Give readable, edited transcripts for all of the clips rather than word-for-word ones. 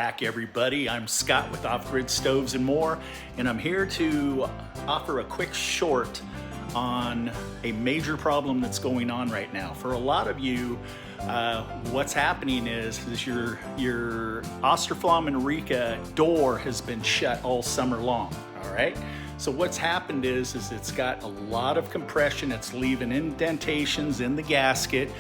back, everybody. I'm Scott with Off-Grid Stoves and More, and I'm here to offer a quick short on a major problem that's going on right now. For a lot of you, what's happening is your Austroflamm Rika door has been shut all summer long, all right? So what's happened is it's got a lot of compression. It's leaving indentations in the gasket.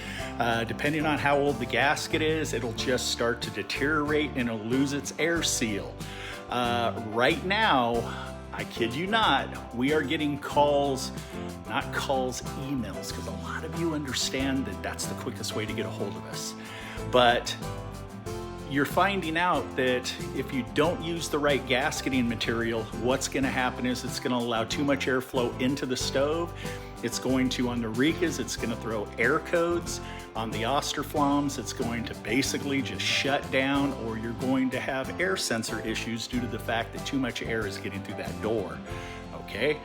Depending on how old the gasket is, it'll just start to deteriorate and it'll lose its air seal. Right now, I kid you not, we are getting calls, not calls, emails, because a lot of you understand that that's the quickest way to get a hold of us. But you're finding out that if you don't use the right gasketing material, what's going to happen is it's going to allow too much airflow into the stove. It's going to, on the Rikas, it's going to throw air codes. On the Austroflamms, it's going to basically just shut down, or you're going to have air sensor issues due to the fact that too much air is getting through that door. Okay,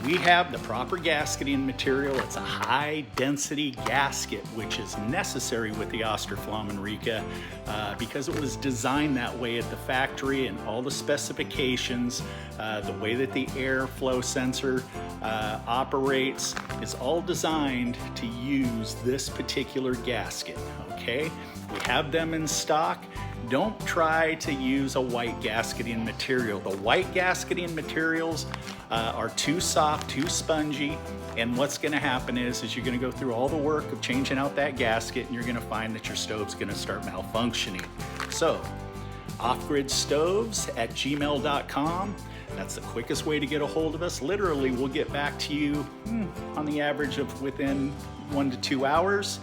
we have the proper gasketing material. It's a high density gasket, which is necessary with the Austroflamm Rika because it was designed that way at the factory, and all the specifications, the way that the airflow sensor operates is all designed to use this particular gasket. Okay, we have them in stock. Don't try to use a white gasketing material. The white gasketing materials are too soft, too spongy, and what's gonna happen is you're gonna go through all the work of changing out that gasket, and you're gonna find that your stove's gonna start malfunctioning. So, offgridstoves@gmail.com. That's the quickest way to get a hold of us. Literally, we'll get back to you on the average of within 1 to 2 hours,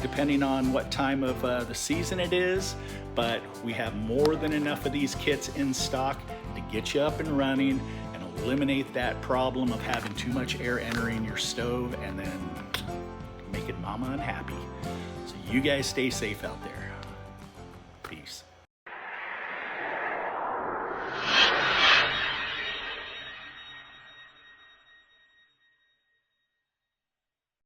depending on what time of the season it is. But we have more than enough of these kits in stock to get you up and running and eliminate that problem of having too much air entering your stove and then making mama unhappy. So you guys stay safe out there. Peace.